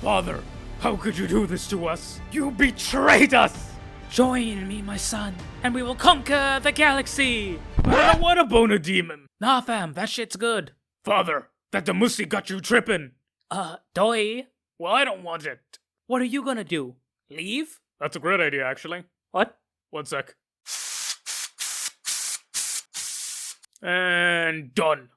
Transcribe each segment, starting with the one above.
Father, how could you do this to us? You betrayed us! Join me, my son, and we will conquer the galaxy! I don't want to bone a demon! Nah, fam, that shit's good. Father, that Demusi got you tripping! Doi? Well, I don't want it. What are you gonna do? Leave? That's a great idea, actually. What? 1 sec. And done.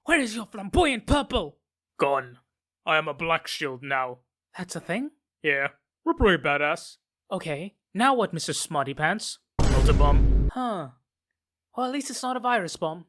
Where is your flamboyant purple? Gone. I am a Blackshield now. That's a thing? Yeah, we're pretty badass. Okay, now what, Mr. Smarty Pants? Melted bomb. Huh. Well, at least it's not a virus bomb.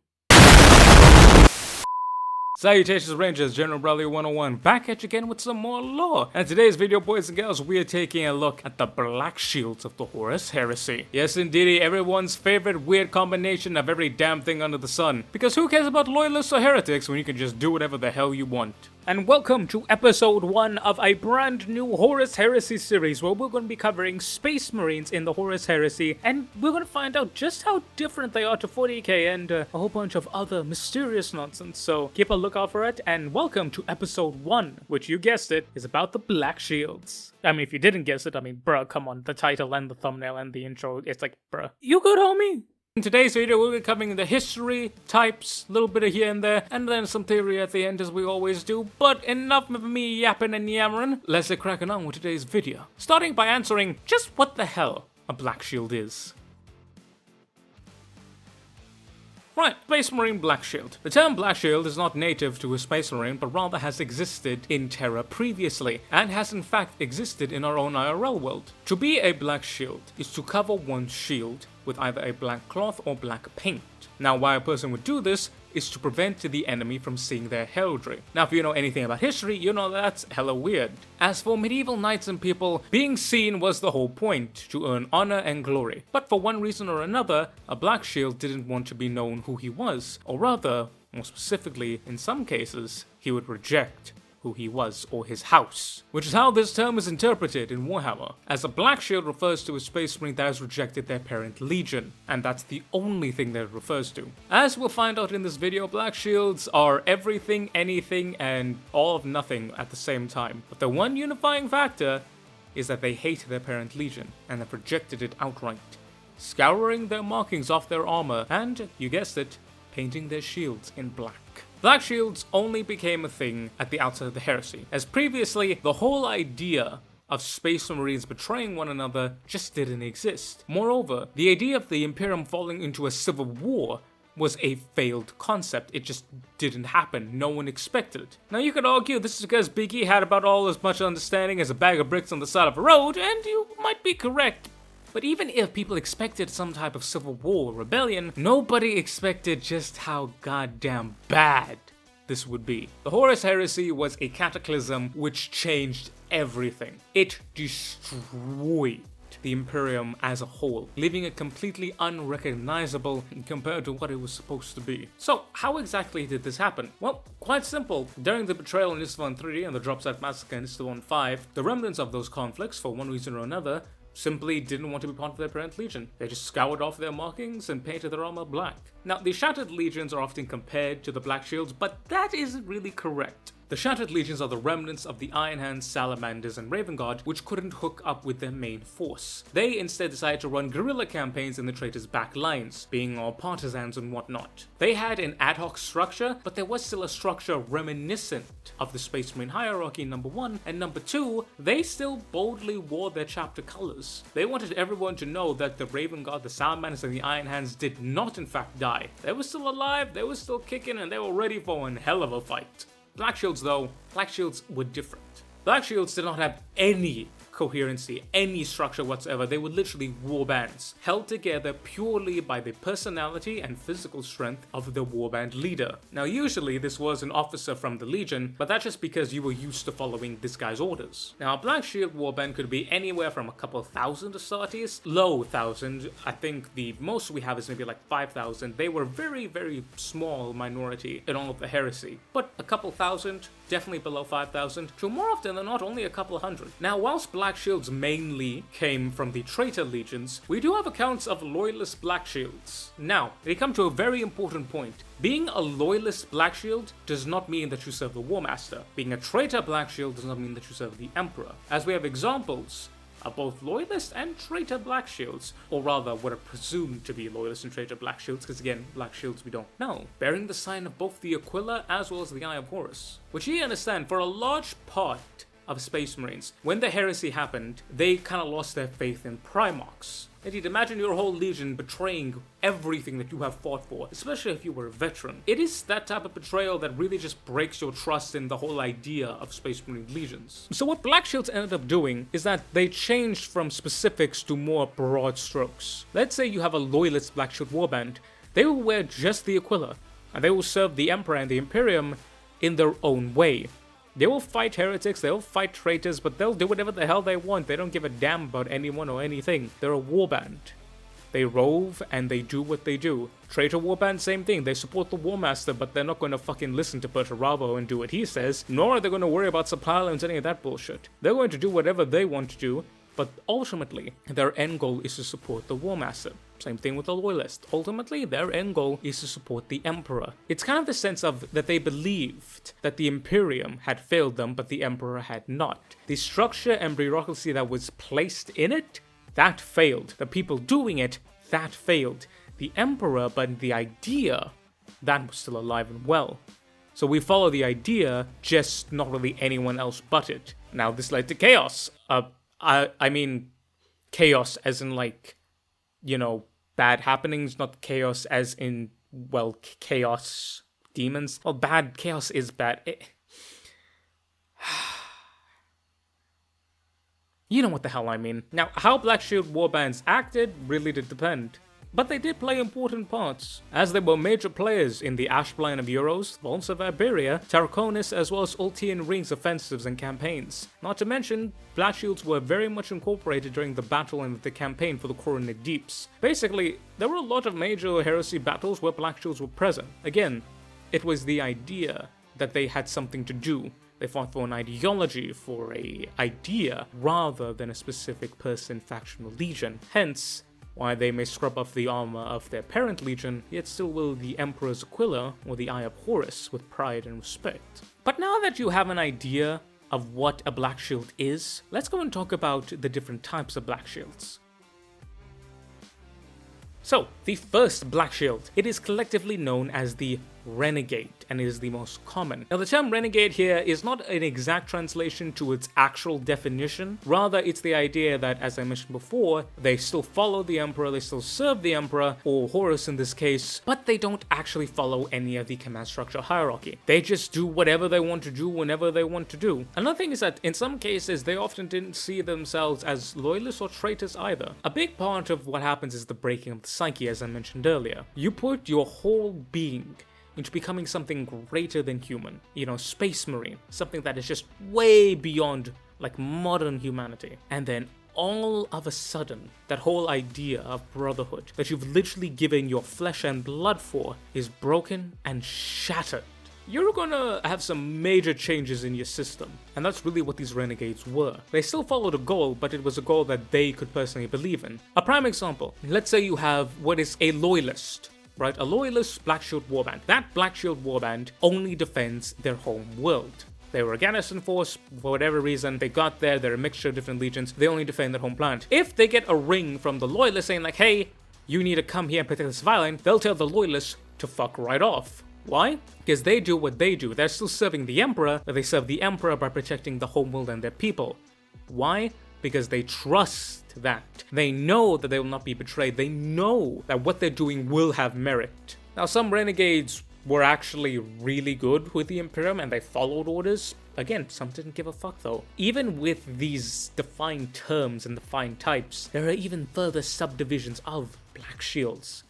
Salutations Rangers, General Bradley 101, back at you again with some more lore. And today's video, boys and girls, we are taking a look at the Blackshields of the Horus Heresy. Yes indeedy, everyone's favorite weird combination of every damn thing under the sun. Because who cares about Loyalists or Heretics when you can just do whatever the hell you want? And welcome to episode 1 of a brand new Horus Heresy series where we're going to be covering Space Marines in the Horus Heresy, and we're going to find out just how different they are to 40k and a whole bunch of other mysterious nonsense. So keep a lookout for it, and welcome to episode 1, which you guessed it, is about the Blackshields. I mean, if you didn't guess it, I mean, bruh, come on, the title and the thumbnail and the intro, it's like, bruh. You good, homie? In today's video, we'll be covering the history, types, a little bit of here and there, and then some theory at the end as we always do. But enough of me yapping and yammering, let's get cracking on with today's video. Starting by answering just what the hell a Blackshield is. Right, Space Marine Blackshield. The term Blackshield is not native to a Space Marine, but rather has existed in Terra previously, and has in fact existed in our own IRL world. To be a Blackshield is to cover one's shield with either a black cloth or black paint. Now, why a person would do this is to prevent the enemy from seeing their heraldry. Now, if you know anything about history, you know that's hella weird. As for medieval knights and people, being seen was the whole point, to earn honor and glory. But for one reason or another, a Blackshield didn't want to be known who he was, or rather, more specifically, in some cases, he would reject who he was or his house, which is how this term is interpreted in Warhammer, as a Blackshield refers to a Space Marine that has rejected their parent legion, and that's the only thing that it refers to. As we'll find out in this video, Blackshields are everything, anything, and all of nothing at the same time, but the one unifying factor is that they hate their parent legion, and have rejected it outright, scouring their markings off their armor, and, you guessed it, painting their shields in black. Blackshields only became a thing at the outset of the heresy, as previously the whole idea of Space Marines betraying one another just didn't exist. Moreover, the idea of the Imperium falling into a civil war was a failed concept. It just didn't happen. No one expected it. Now you could argue this is because Biggie had about all as much understanding as a bag of bricks on the side of a road, and you might be correct. But even if people expected some type of civil war or rebellion, nobody expected just how goddamn bad this would be. The Horus Heresy was a cataclysm which changed everything. It destroyed the Imperium as a whole, leaving it completely unrecognizable compared to what it was supposed to be. So, how exactly did this happen? Well, quite simple. During the betrayal in Istvan 3 and the Dropsite Massacre in Istvan 5, the remnants of those conflicts, for one reason or another, simply didn't want to be part of their parent legion. They just scoured off their markings and painted their armor black. Now, the Shattered Legions are often compared to the Blackshields, but that isn't really correct. The Shattered Legions are the remnants of the Iron Hands, Salamanders, and Raven Guard, which couldn't hook up with their main force. They instead decided to run guerrilla campaigns in the traitors' back lines, being all partisans and whatnot. They had an ad hoc structure, but there was still a structure reminiscent of the Space Marine hierarchy, number 1, and number 2, they still boldly wore their chapter colors. They wanted everyone to know that the Raven Guard, the Salamanders, and the Iron Hands did not in fact die. They were still alive, they were still kicking, and they were ready for one hell of a fight. Blackshields though, Blackshields were different. Blackshields did not have any coherency, any structure whatsoever. They were literally warbands, held together purely by the personality and physical strength of the warband leader. Now usually this was an officer from the Legion, but that's just because you were used to following this guy's orders. Now a Blackshield warband could be anywhere from a couple thousand Astartes, low thousand. I think the most we have is maybe like 5,000. They were very, very small minority in all of the heresy, but a couple thousand, definitely below 5,000, to more often than not only a couple hundred. Now, whilst Blackshields mainly came from the Traitor Legions, we do have accounts of Loyalist Blackshields. Now, they come to a very important point. Being a Loyalist Blackshield does not mean that you serve the War Master. Being a Traitor Blackshield does not mean that you serve the Emperor, as we have examples are both Loyalist and Traitor Blackshields, or rather what are presumed to be Loyalist and Traitor Blackshields, because again, Blackshields we don't know, bearing the sign of both the Aquila as well as the Eye of Horus. Which you understand, for a large part of Space Marines, when the heresy happened, they kind of lost their faith in Primarchs. Indeed, imagine your whole legion betraying everything that you have fought for, especially if you were a veteran. It is that type of betrayal that really just breaks your trust in the whole idea of Space Marine legions. So what Blackshields ended up doing is that they changed from specifics to more broad strokes. Let's say you have a Loyalist Blackshield warband. They will wear just the Aquila, and they will serve the Emperor and the Imperium in their own way. They will fight heretics, they'll fight traitors, but they'll do whatever the hell they want. They don't give a damn about anyone or anything. They're a warband. They rove and they do what they do. Traitor warband, same thing. They support the War Master, but they're not going to fucking listen to Perturabo and do what he says, nor are they going to worry about supply lines, any of that bullshit. They're going to do whatever they want to do, but ultimately, their end goal is to support the War Master. Same thing with the Loyalist. Ultimately, their end goal is to support the Emperor. It's kind of the sense of that they believed that the Imperium had failed them, but the Emperor had not. The structure and bureaucracy that was placed in it, that failed. The people doing it, that failed. The Emperor, but the idea, that was still alive and well. So we follow the idea, just not really anyone else but it. Now, this led to chaos. I mean, chaos as in, like, you know, bad happenings, not chaos as in, well, chaos demons. Well, bad, chaos is bad. You know what the hell I mean. Now, how Blackshield warbands acted really did depend. But they did play important parts, as they were major players in the Ashblind of Euros, Vaults of Iberia, Tarraconis, as well as Ultian Rings offensives and campaigns. Not to mention, Blackshields were very much incorporated during the battle and the campaign for the Coronet Deeps. Basically, there were a lot of major heresy battles where Blackshields were present. Again, it was the idea that they had something to do. They fought for an ideology, for a idea, rather than a specific person, faction, or legion. Hence, why they may scrub off the armor of their parent legion, yet still will the Emperor's Aquila or the Eye of Horus with pride and respect. But now that you have an idea of what a Blackshield is, let's go and talk about the different types of Blackshields. So, the first Blackshield, it is collectively known as the Renegade, and it is the most common. Now, the term Renegade here is not an exact translation to its actual definition. Rather, it's the idea that, as I mentioned before, they still follow the Emperor, they still serve the Emperor, or Horus in this case, but they don't actually follow any of the command structure hierarchy. They just do whatever they want to do whenever they want to do. Another thing is that, in some cases, they often didn't see themselves as loyalists or traitors either. A big part of what happens is the breaking of the psyche, as I mentioned earlier. You put your whole being into becoming something greater than human. You know, Space Marine, something that is just way beyond, like, modern humanity. And then all of a sudden, that whole idea of brotherhood that you've literally given your flesh and blood for is broken and shattered. You're gonna have some major changes in your system, and that's really what these renegades were. They still followed a goal, but it was a goal that they could personally believe in. A prime example, let's say you have what is a loyalist, right? A loyalist Blackshield warband. That Blackshield warband only defends their home world. They were a garrison force, for whatever reason, they got there, they're a mixture of different legions, they only defend their home planet. If they get a ring from the loyalists saying like, hey, you need to come here and protect this violin, they'll tell the loyalists to fuck right off. Why? Because they do what they do. They're still serving the Emperor, but they serve the Emperor by protecting the homeworld and their people. Why? Because they trust that. They know that they will not be betrayed. They know that what they're doing will have merit. Now, some renegades were actually really good with the Imperium and they followed orders. Again, some didn't give a fuck though. Even with these defined terms and defined types, there are even further subdivisions of Blackshields.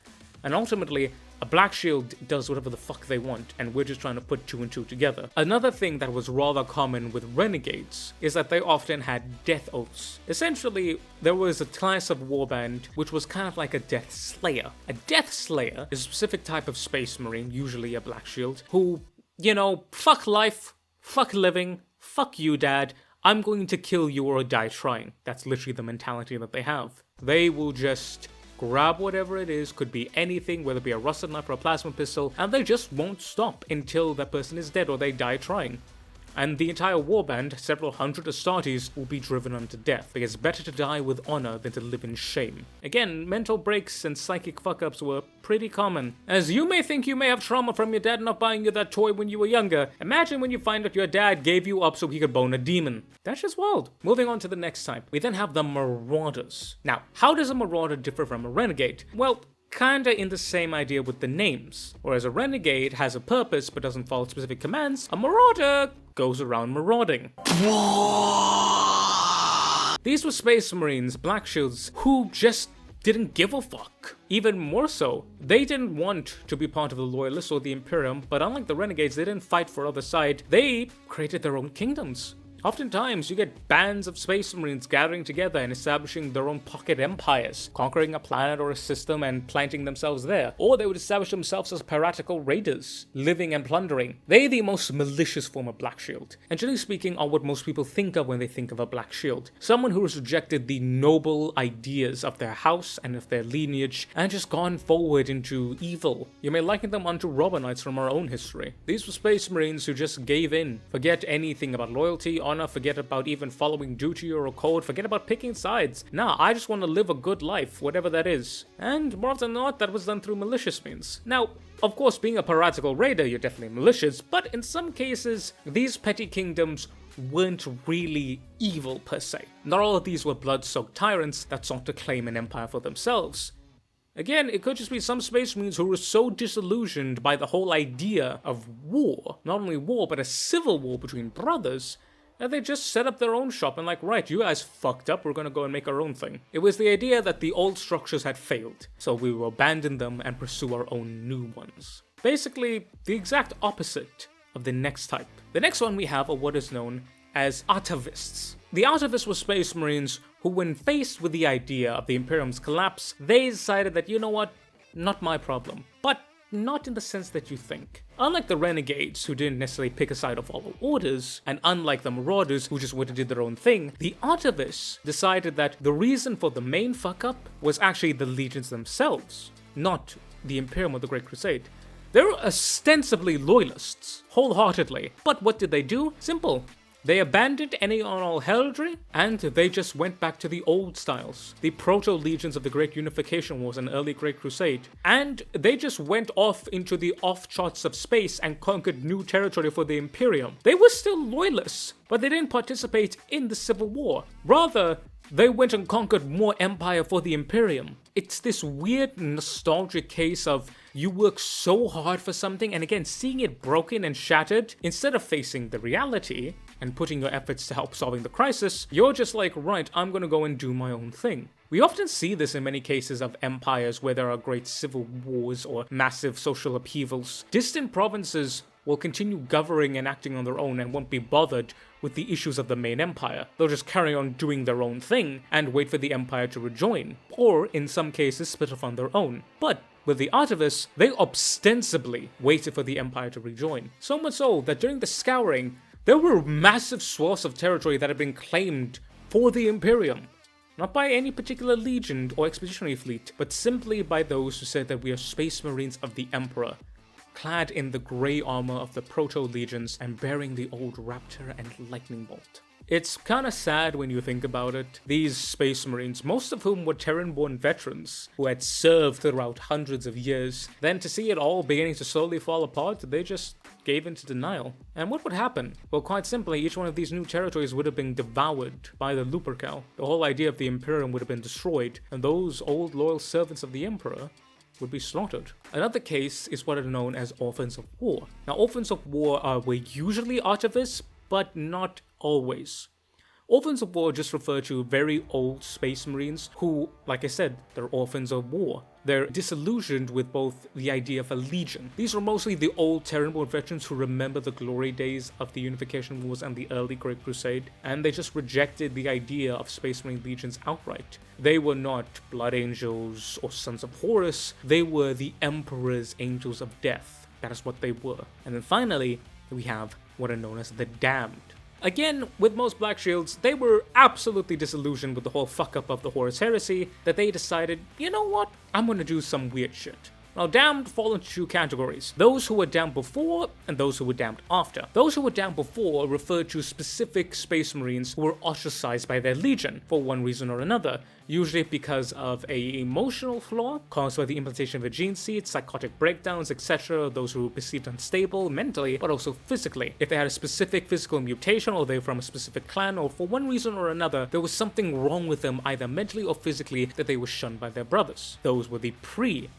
And ultimately, a Blackshield does whatever the fuck they want, and we're just trying to put two and two together. Another thing that was rather common with renegades is that they often had death oaths. Essentially, there was a class of warband which was kind of like a death slayer. A death slayer is a specific type of space marine, usually a Blackshield, who, you know, fuck life, fuck living, fuck you, Dad, I'm going to kill you or die trying. That's literally the mentality that they have. They will just grab whatever it is, could be anything, whether it be a rusted knife or a plasma pistol, and they just won't stop until that person is dead or they die trying. And the entire warband, several hundred Astartes, will be driven unto death, because it's better to die with honor than to live in shame. Again, mental breaks and psychic fuck-ups were pretty common. As you may think you may have trauma from your dad not buying you that toy when you were younger, imagine when you find out your dad gave you up so he could bone a demon. That's just wild. Moving on to the next type, we then have the Marauders. Now, how does a Marauder differ from a Renegade? Well, kinda in the same idea with the names. Whereas a Renegade has a purpose but doesn't follow specific commands, a Marauder goes around marauding. These were Space Marines, Blackshields, who just didn't give a fuck. Even more so, they didn't want to be part of the Loyalists or the Imperium, but unlike the Renegades, they didn't fight for other side. They created their own kingdoms. Oftentimes, you get bands of Space Marines gathering together and establishing their own pocket empires, conquering a planet or a system and planting themselves there. Or they would establish themselves as piratical raiders, living and plundering. They're the most malicious form of Black Shield, and generally speaking are what most people think of when they think of a Black Shield. Someone who has rejected the noble ideas of their house and of their lineage, and just gone forward into evil. You may liken them unto Robinites from our own history. These were Space Marines who just gave in, forget anything about loyalty, honor, forget about even following duty or a code, forget about picking sides. Nah, I just want to live a good life, whatever that is. And more often than not, that was done through malicious means. Now, of course, being a piratical raider, you're definitely malicious, but in some cases, these petty kingdoms weren't really evil per se. Not all of these were blood-soaked tyrants that sought to claim an empire for themselves. Again, it could just be some Space Marines who were so disillusioned by the whole idea of war, not only war, but a civil war between brothers, and they just set up their own shop and like, right, you guys fucked up, we're gonna go and make our own thing. It was the idea that the old structures had failed, so we will abandon them and pursue our own new ones. Basically, the exact opposite of the next type. The next one we have are what is known as Atavists. The Atavists were Space Marines who, when faced with the idea of the Imperium's collapse, they decided that, you know what, not my problem. But not in the sense that you think. Unlike the Renegades, who didn't necessarily pick a side or follow orders, and unlike the Marauders, who just went and did their own thing, the Atavists decided that the reason for the main fuck-up was actually the legions themselves, not the Imperium or the Great Crusade. They were ostensibly loyalists, wholeheartedly, but what did they do? Simple. They abandoned any and all heraldry, and they just went back to the old styles, the proto-legions of the Great Unification Wars and early Great Crusade, and they just went off into the off-charts of space and conquered new territory for the Imperium. They were still loyalists, but they didn't participate in the Civil War. Rather, they went and conquered more empire for the Imperium. It's this weird nostalgic case of you work so hard for something, and again, seeing it broken and shattered, instead of facing the reality and putting your efforts to help solving the crisis, you're just like, right, I'm gonna go and do my own thing. We often see this in many cases of empires where there are great civil wars or massive social upheavals. Distant provinces will continue governing and acting on their own and won't be bothered with the issues of the main empire. They'll just carry on doing their own thing and wait for the empire to rejoin, or in some cases split off on their own. But with the Atavists, they ostensibly waited for the empire to rejoin. So much so that during the Scouring, there were massive swaths of territory that had been claimed for the Imperium. Not by any particular legion or expeditionary fleet, but simply by those who said that we are Space Marines of the Emperor, clad in the grey armor of the proto-legions and bearing the old Raptor and Lightning Bolt. It's kinda sad when you think about it. These Space Marines, most of whom were Terran-born veterans who had served throughout hundreds of years, then to see it all beginning to slowly fall apart, they just gave into denial. And what would happen? Well, quite simply, each one of these new territories would have been devoured by the Lupercal. The whole idea of the Imperium would have been destroyed, and those old loyal servants of the Emperor would be slaughtered. Another case is what are known as Orphans of War. Now, Orphans of War were usually Atavists, but not always. Orphans of War just refer to very old Space Marines who, like I said, they're orphans of war. They're disillusioned with both the idea of a legion. These were mostly the old Terran-born veterans who remember the glory days of the Unification Wars and the early Great Crusade, and they just rejected the idea of Space Marine legions outright. They were not Blood Angels or Sons of Horus, they were the Emperor's Angels of Death. That is what they were. And then finally, we have what are known as the Damned. Again, with most Blackshields, they were absolutely disillusioned with the whole fuck-up of the Horus Heresy that they decided, you know what, I'm gonna do some weird shit. Now, damned fall into two categories. Those who were damned before, and those who were damned after. Those who were damned before referred to specific Space Marines who were ostracized by their legion, for one reason or another, usually because of a emotional flaw caused by the implantation of a gene seed, psychotic breakdowns, etc., those who were perceived unstable mentally, but also physically. If they had a specific physical mutation, or they were from a specific clan, or for one reason or another, there was something wrong with them either mentally or physically that they were shunned by their brothers. Those were the pre-damned.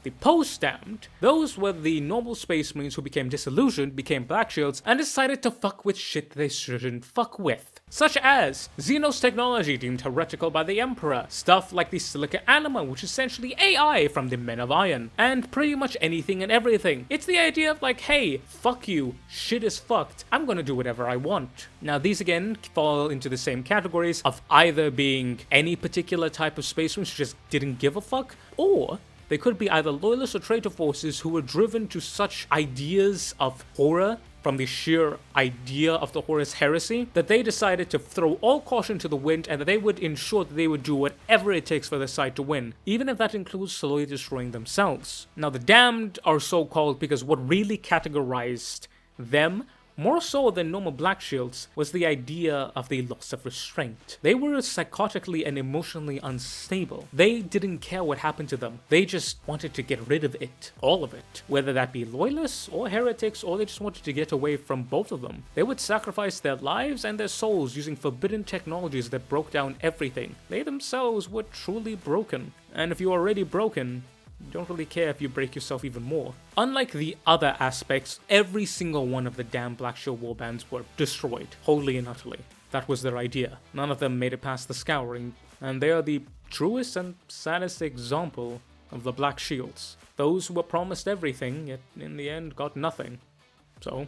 The post-damned, those were the normal Space Marines who became disillusioned, became Blackshields, and decided to fuck with shit they shouldn't fuck with. Such as Xenos technology deemed heretical by the Emperor, stuff like the Silica Anima, which is essentially AI from the Men of Iron, and pretty much anything and everything. It's the idea of like, hey, fuck you, shit is fucked, I'm gonna do whatever I want. Now these again fall into the same categories of either being any particular type of Space Marines who just didn't give a fuck, or they could be either loyalist or traitor forces who were driven to such ideas of horror from the sheer idea of the Horus Heresy that they decided to throw all caution to the wind and that they would ensure that they would do whatever it takes for their side to win, even if that includes slowly destroying themselves. Now the Damned are so called because what really categorized them more so than normal Blackshields was the idea of the loss of restraint. They were psychotically and emotionally unstable. They didn't care what happened to them. They just wanted to get rid of it. All of it. Whether that be loyalists or heretics, or they just wanted to get away from both of them. They would sacrifice their lives and their souls using forbidden technologies that broke down everything. They themselves were truly broken. And if you're already broken, you don't really care if you break yourself even more. Unlike the other aspects, every single one of the damn Blackshield warbands were destroyed, wholly and utterly. That was their idea. None of them made it past the scouring, and they are the truest and saddest example of the Blackshields. Those who were promised everything, yet in the end got nothing. So,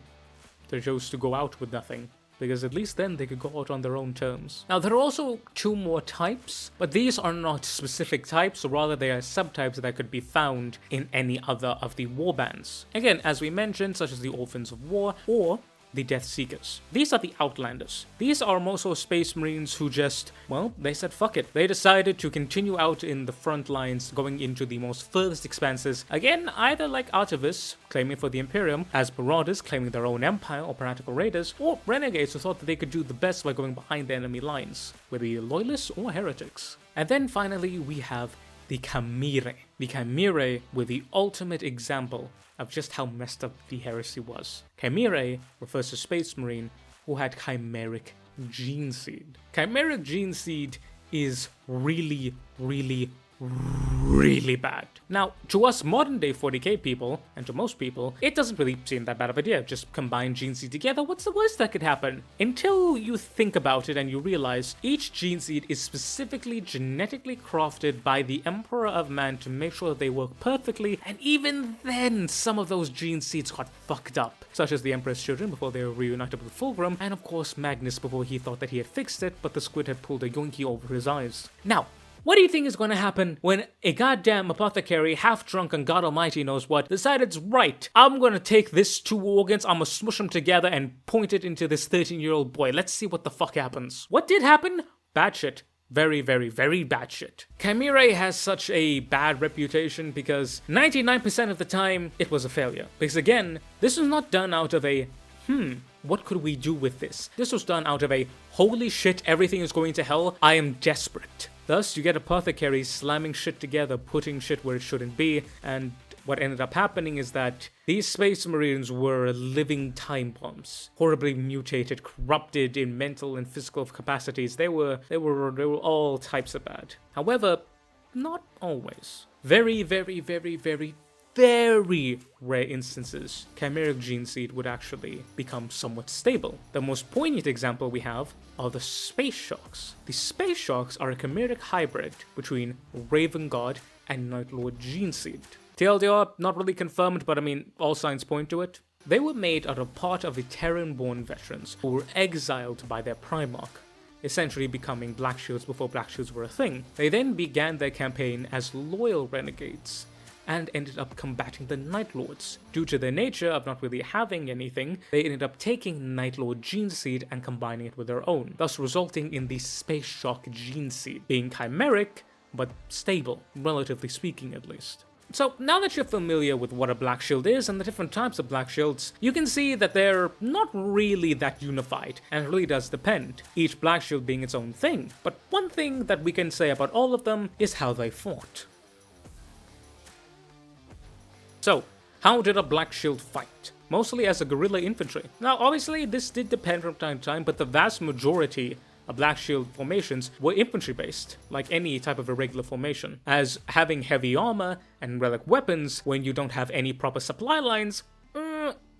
they chose to go out with nothing, because at least then they could go out on their own terms. Now, there are also two more types, but these are not specific types, or rather they are subtypes that could be found in any other of the warbands. Again, as we mentioned, such as the Orphans of War, or the Death Seekers. These are the Outlanders. These are more so Space Marines who just, well, they said fuck it. They decided to continue out in the front lines, going into the most furthest expanses. Again, either like Artivists, claiming for the Imperium, as Marauders, claiming their own empire or Piratical Raiders, or Renegades who thought that they could do the best by going behind the enemy lines, whether you're Loyalists or Heretics. And then finally, we have the Chimerae. The Chimerae were the ultimate example of just how messed up the heresy was. Chimerae refers to Space Marine who had chimeric gene seed. Chimeric gene seed is really, really, really bad. Now, to us modern day 40k people, and to most people, it doesn't really seem that bad of an idea. Just combine gene seed together, what's the worst that could happen? Until you think about it and you realize each gene seed is specifically genetically crafted by the Emperor of Man to make sure that they work perfectly, and even then some of those gene seeds got fucked up, such as the Emperor's children before they were reunited with Fulgrim, and of course Magnus before he thought that he had fixed it, but the squid had pulled a yoinky over his eyes. Now, what do you think is going to happen when a goddamn apothecary, half-drunk and God Almighty knows what, decides, right, I'm going to take these two organs, I'm going to smush them together and point it into this 13-year-old boy. Let's see what the fuck happens. What did happen? Bad shit. Very, very, very bad shit. Chimerae has such a bad reputation because 99% of the time, it was a failure. Because again, this was not done out of a, what could we do with this? This was done out of a, holy shit, everything is going to hell, I am desperate. Thus, you get apothecaries slamming shit together, putting shit where it shouldn't be, and what ended up happening is that these Space Marines were living time bombs, horribly mutated, corrupted in mental and physical capacities. They were all types of bad. However, not always. Very, very, very, very, very rare instances, chimeric gene seed would actually become somewhat stable. The most poignant example we have are the Space Sharks. The Space Sharks are a chimeric hybrid between Raven God and Night Lord gene seed. TLDR, not really confirmed, but I mean, all signs point to it. They were made out of part of the Terran-born veterans who were exiled by their Primarch, essentially becoming Blackshields before Blackshields were a thing. They then began their campaign as loyal renegades, and ended up combating the Night Lords. Due to their nature of not really having anything, they ended up taking Night Lord Gene Seed and combining it with their own, thus resulting in the Space Shock Gene Seed, being chimeric, but stable, relatively speaking at least. So now that you're familiar with what a Black Shield is and the different types of Black Shields, you can see that they're not really that unified, and it really does depend, each Black Shield being its own thing. But one thing that we can say about all of them is how they fought. So, how did a Black Shield fight? Mostly as a guerrilla infantry. Now obviously this did depend from time to time, but the vast majority Black Shield formations were infantry based, like any type of irregular formation, as having heavy armor and relic weapons when you don't have any proper supply lines,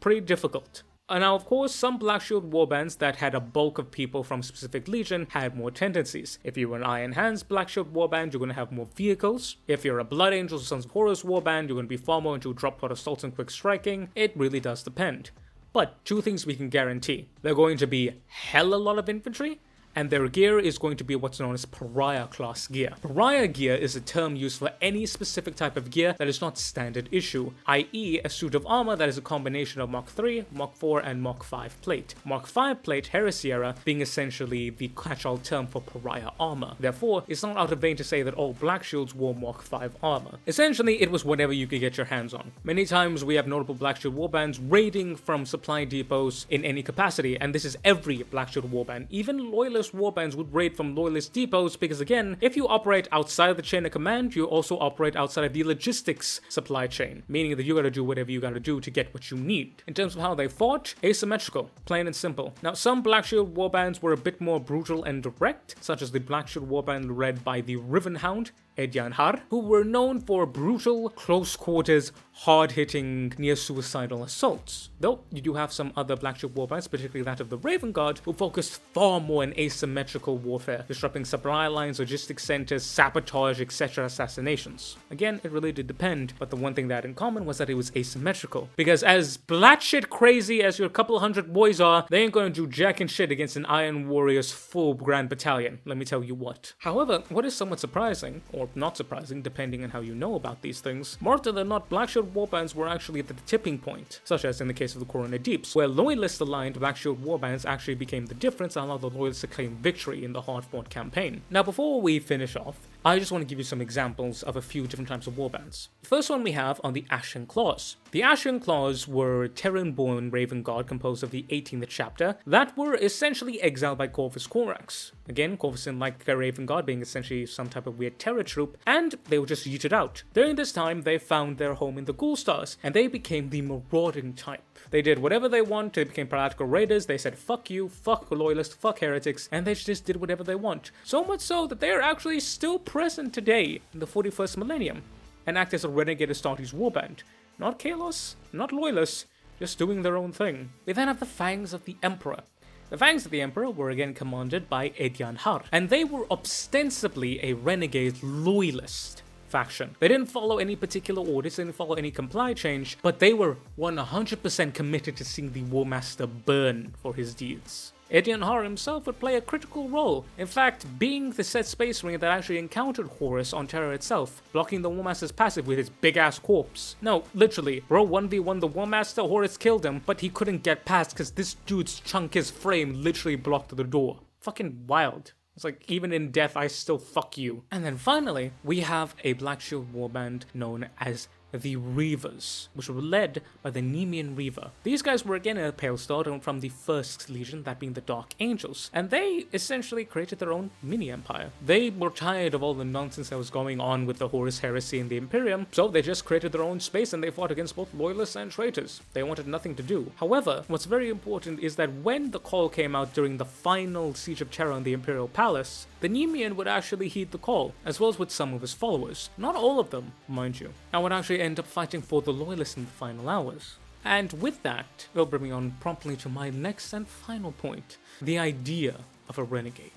pretty difficult. Now of course, some Black Shield warbands that had a bulk of people from a specific legion had more tendencies. If you were an Iron Hands Black Shield warband, you're going to have more vehicles. If you're a Blood Angels or Sons of Horus warband, you're going to be far more into drop pod assaults and quick striking. It really does depend. But two things we can guarantee. They're going to be hell a lot of infantry, and their gear is going to be what's known as Pariah class gear. Pariah gear is a term used for any specific type of gear that is not standard issue, i.e. a suit of armor that is a combination of Mach 3, Mach 4, and Mach 5 plate. Mach 5 plate, Heresy era, being essentially the catch-all term for Pariah armor. Therefore, it's not out of vain to say that all Black Shields wore Mach 5 armor. Essentially, it was whatever you could get your hands on. Many times we have notable Black Shield warbands raiding from supply depots in any capacity, and this is every Black Shield warband. Even Loyalist warbands would raid from Loyalist depots because, again, if you operate outside of the chain of command, you also operate outside of the logistics supply chain, meaning that you gotta do whatever you gotta do to get what you need. In terms of how they fought, asymmetrical, plain and simple. Now, some Black Shield warbands were a bit more brutal and direct, such as the Black Shield warband led by the Rivenhound, Edyanhar, who were known for brutal, close quarters, hard-hitting, near-suicidal assaults. Though, you do have some other Black Shield warbands, particularly that of the Raven Guard, who focused far more on asymmetrical warfare, disrupting supply lines, logistics centers, sabotage, etc. assassinations. Again, it really did depend, but the one thing they had in common was that it was asymmetrical. Because as blatshit crazy as your couple hundred boys are, they ain't gonna do jack and shit against an Iron Warrior's full Grand Battalion, let me tell you what. However, what is somewhat surprising, or not surprising depending on how you know about these things, more often than not, Black Shield warbands were actually at the tipping point, such as in the case of the Corona Deeps, where Loyalist aligned Black Shield warbands actually became the difference and allowed the Loyalists to claim victory in the hard-fought campaign. Now before we finish off, I just want to give you some examples of a few different types of warbands. The first one we have are the Ashen Claws. The Ashen Claws were Terran-born Raven Guard composed of the 18th chapter that were essentially exiled by Corvus Corax. Again, Corvus didn't like a Raven Guard being essentially some type of weird terror troop, and they were just yeeted out. During this time, they found their home in the Ghoul Stars, and they became the marauding type. They did whatever they want, they became practical raiders, they said fuck you, fuck Loyalists, fuck Heretics, and they just did whatever they want. So much so that they are actually still present today in the 41st millennium, and act as a renegade Astartes warband. Not Kalos, not Loyalists, just doing their own thing. We then have the Fangs of the Emperor. The Fangs of the Emperor were again commanded by Edyanhar, and they were ostensibly a renegade loyalist faction. They didn't follow any particular orders, they didn't follow any comply change, but they were 100% committed to seeing the War Master burn for his deeds. Edyanhar himself would play a critical role, in fact, being the said Space Marine that actually encountered Horus on Terra itself, blocking the War Master's passive with his big-ass corpse. No, literally, bro 1v1 the War Master, Horus killed him, but he couldn't get past because this dude's chunkiest frame literally blocked the door. Fucking wild. It's like, even in death, I still fuck you. And then finally, we have a Black Shield warband known as the Reavers, which were led by the Nemean Reaver. These guys were again a pale start from the first legion, that being the Dark Angels, and they essentially created their own mini-empire. They were tired of all the nonsense that was going on with the Horus Heresy and the Imperium, so they just created their own space and they fought against both Loyalists and traitors. They wanted nothing to do. However, what's very important is that when the call came out during the final Siege of Terra in the Imperial Palace, the Nemean would actually heed the call, as well as with some of his followers. Not all of them, mind you, and would actually end up fighting for the Loyalists in the final hours. And with that, it'll bring me on promptly to my next and final point, the idea of a renegade,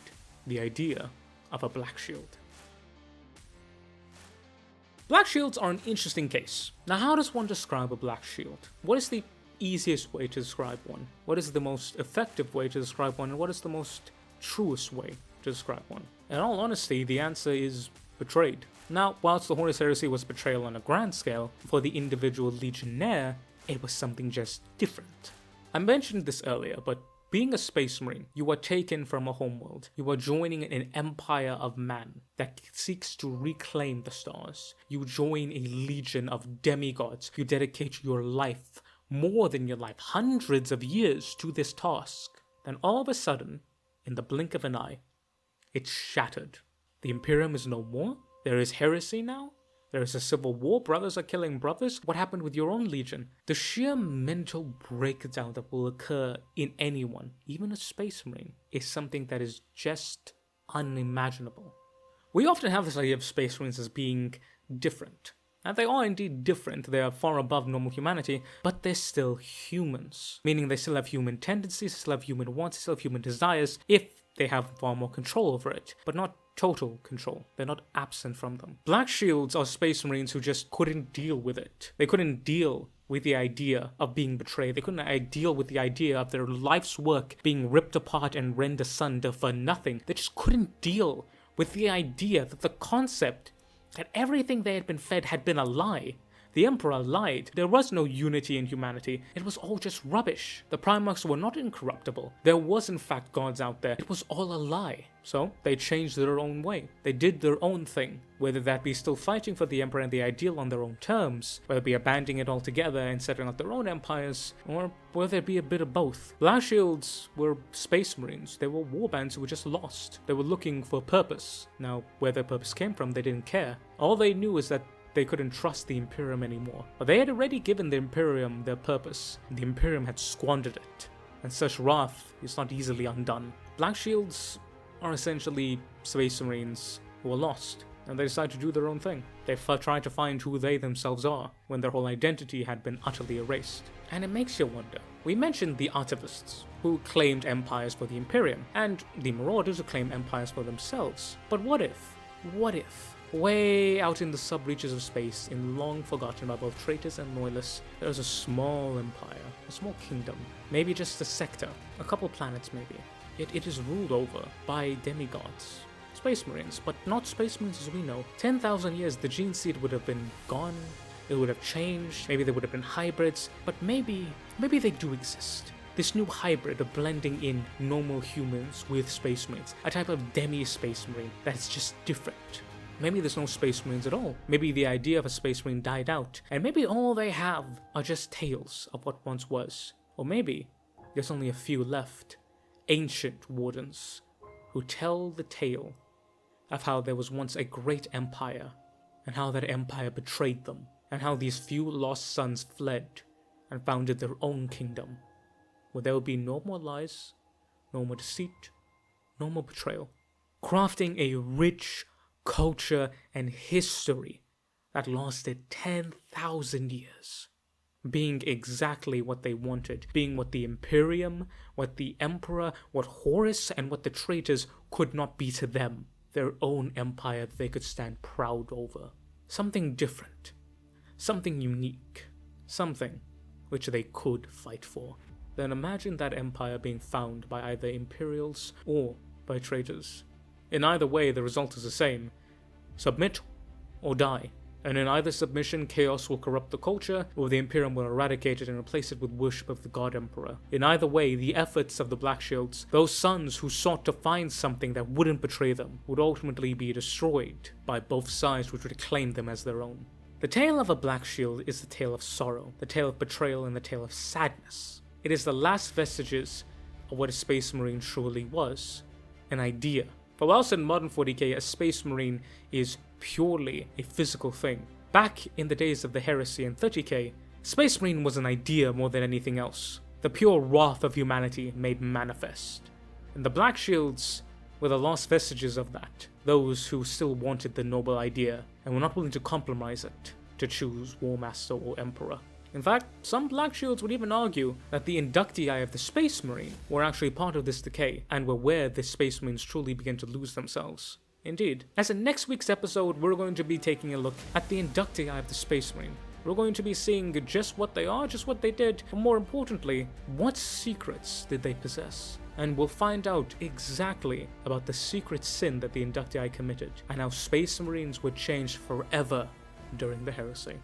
the idea of a Black Shield. Black Shields are an interesting case. Now, how does one describe a Black Shield? What is the easiest way to describe one? What is the most effective way to describe one? And what is the most truest way to describe one? In all honesty, the answer is betrayed. Now, whilst the Horus Heresy was betrayal on a grand scale, for the individual legionnaire, it was something just different. I mentioned this earlier, but being a Space Marine, you are taken from a homeworld. You are joining an empire of man that seeks to reclaim the stars. You join a legion of demigods. You dedicate your life, more than your life, hundreds of years to this task. Then all of a sudden, in the blink of an eye, it's shattered. The Imperium is no more. There is heresy now. There is a civil war. Brothers are killing brothers. What happened with your own legion? The sheer mental breakdown that will occur in anyone, even a Space Marine, is something that is just unimaginable. We often have this idea of Space Marines as being different. And they are indeed different. They are far above normal humanity, but they're still humans. Meaning they still have human tendencies, still have human wants, still have human desires, if they have far more control over it, but not total control. They're not absent from them. Blackshields are Space Marines who just couldn't deal with it. They couldn't deal with the idea of being betrayed. They couldn't deal with the idea of their life's work being ripped apart and rent asunder for nothing. They just couldn't deal with the idea that the concept that everything they had been fed had been a lie. The Emperor lied. There was no unity in humanity. It was all just rubbish. The Primarchs were not incorruptible. There was in fact gods out there. It was all a lie. So they changed their own way. They did their own thing. Whether that be still fighting for the Emperor and the ideal on their own terms, whether it be abandoning it altogether and setting up their own empires, or whether it be a bit of both. Blackshields were Space Marines. They were warbands who were just lost. They were looking for purpose. Now, where their purpose came from, they didn't care. All they knew is that they couldn't trust the Imperium anymore. But they had already given the Imperium their purpose, and the Imperium had squandered it. And such wrath is not easily undone. Blackshields are essentially Space Marines who are lost, and they decide to do their own thing. They tried to find who they themselves are, when their whole identity had been utterly erased. And it makes you wonder. We mentioned the Artivists, who claimed empires for the Imperium, and the Marauders who claimed empires for themselves. But what if, way out in the sub-reaches of space, in long forgotten by both traitors and loyalists, there is a small empire, a small kingdom, maybe just a sector, a couple planets maybe. It is ruled over by demigods, Space Marines, but not Space Marines as we know. 10,000 years, the gene seed would have been gone, it would have changed, maybe there would have been hybrids, but maybe they do exist. This new hybrid of blending in normal humans with Space Marines, a type of demi-Space Marine that's just different. Maybe there's no Space Marines at all. Maybe the idea of a Space Marine died out, and maybe all they have are just tales of what once was. Or maybe there's only a few left, ancient wardens, who tell the tale of how there was once a great empire, and how that empire betrayed them, and how these few lost sons fled and founded their own kingdom, where there will be no more lies, no more deceit, no more betrayal. Crafting a rich culture and history that lasted 10,000 years. Being exactly what they wanted, being what the Imperium, what the Emperor, what Horus, and what the traitors could not be to them. Their own empire that they could stand proud over. Something different. Something unique. Something which they could fight for. Then imagine that empire being found by either Imperials or by traitors. In either way, the result is the same. Submit or die. And in either submission, chaos will corrupt the culture, or the Imperium will eradicate it and replace it with worship of the God Emperor. In either way, the efforts of the Blackshields, those sons who sought to find something that wouldn't betray them, would ultimately be destroyed by both sides which would claim them as their own. The tale of a Blackshield is the tale of sorrow, the tale of betrayal, and the tale of sadness. It is the last vestiges of what a Space Marine truly was. An idea. For whilst in modern 40k, a Space Marine is purely a physical thing, back in the days of the Heresy and 30k, Space Marine was an idea more than anything else. The pure wrath of humanity made manifest. And the Blackshields were the last vestiges of that, those who still wanted the noble idea and were not willing to compromise it to choose War Master or Emperor. In fact, some Blackshields would even argue that the inductii of the Space Marine were actually part of this decay, and were where the Space Marines truly began to lose themselves. Indeed. As in next week's episode, we're going to be taking a look at the inductii of the Space Marine. We're going to be seeing just what they are, just what they did, but more importantly, what secrets did they possess? and we'll find out exactly about the secret sin that the inductee committed, and how Space Marines were changed forever during the Heresy.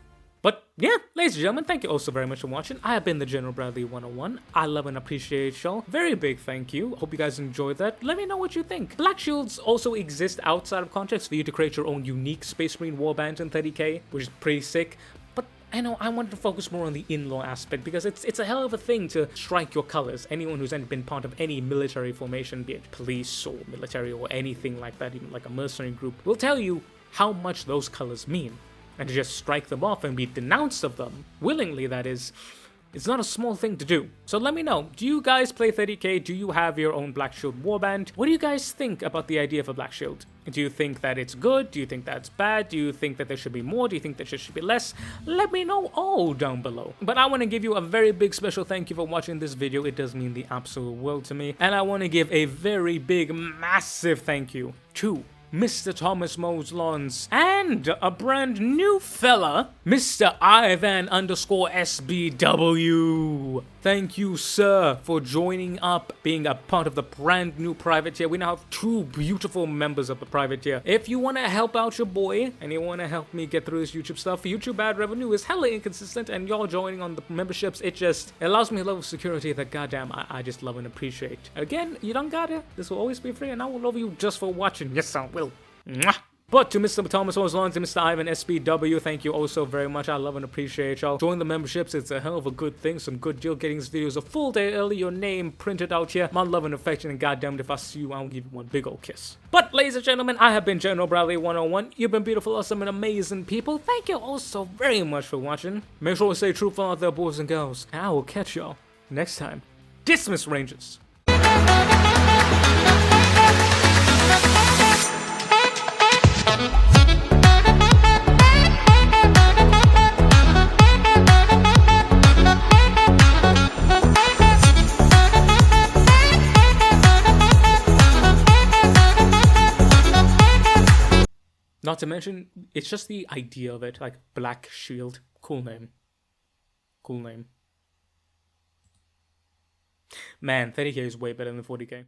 But yeah, ladies and gentlemen, thank you also very much for watching. I have been the General Bradley 101. I love and appreciate y'all. Very big thank you. Hope you guys enjoyed that. Let me know what you think. Blackshields also exist outside of context for you to create your own unique Space Marine warband in 30k, which is pretty sick. But I know I wanted to focus more on the in-law aspect because it's a hell of a thing to strike your colors. Anyone who's been part of any military formation, be it police or military or anything like that, even like a mercenary group, will tell you how much those colors mean. And to just strike them off and be denounced of them, willingly that is, it's not a small thing to do. So let me know, do you guys play 30k? Do you have your own Blackshield warband? What do you guys think about the idea of a Blackshield? Do you think that it's good? Do you think that's bad? Do you think that there should be more? Do you think that there should be less? Let me know all down below. But I want to give you a very big special thank you for watching this video. It does mean the absolute world to me. And I want to give a very big, massive thank you to Mr. Thomas Moslons, and a brand new fella, Mr. Ivan_SBW. Thank you, sir, for joining up, being a part of the brand new private tier. We now have 2 beautiful members of the private tier. If you want to help out your boy, and you want to help me get through this YouTube stuff, YouTube ad revenue is hella inconsistent, and y'all joining on the memberships, it allows me a level of security that goddamn I just love and appreciate. Again, you don't gotta. This will always be free, and I will love you just for watching. Yes, I will. Mwah. But to Mr. Thomas Moslons and Mr. Ivan SBW, thank you also very much. I love and appreciate y'all. Join the memberships. It's a hell of a good thing. Some good deal getting these videos a full day early. Your name printed out here. My love and affection, and goddamn, if I see you, I'll give you one big old kiss. But ladies and gentlemen, I have been General Bradley 101. You've been beautiful, awesome, and amazing people. Thank you all so very much for watching. Make sure to stay truthful out there, boys and girls. And I will catch y'all next time. Dismiss, Rangers. Not to mention, it's just the idea of it, like Blackshield. Cool name. Cool name. Man, 30k is way better than 40k.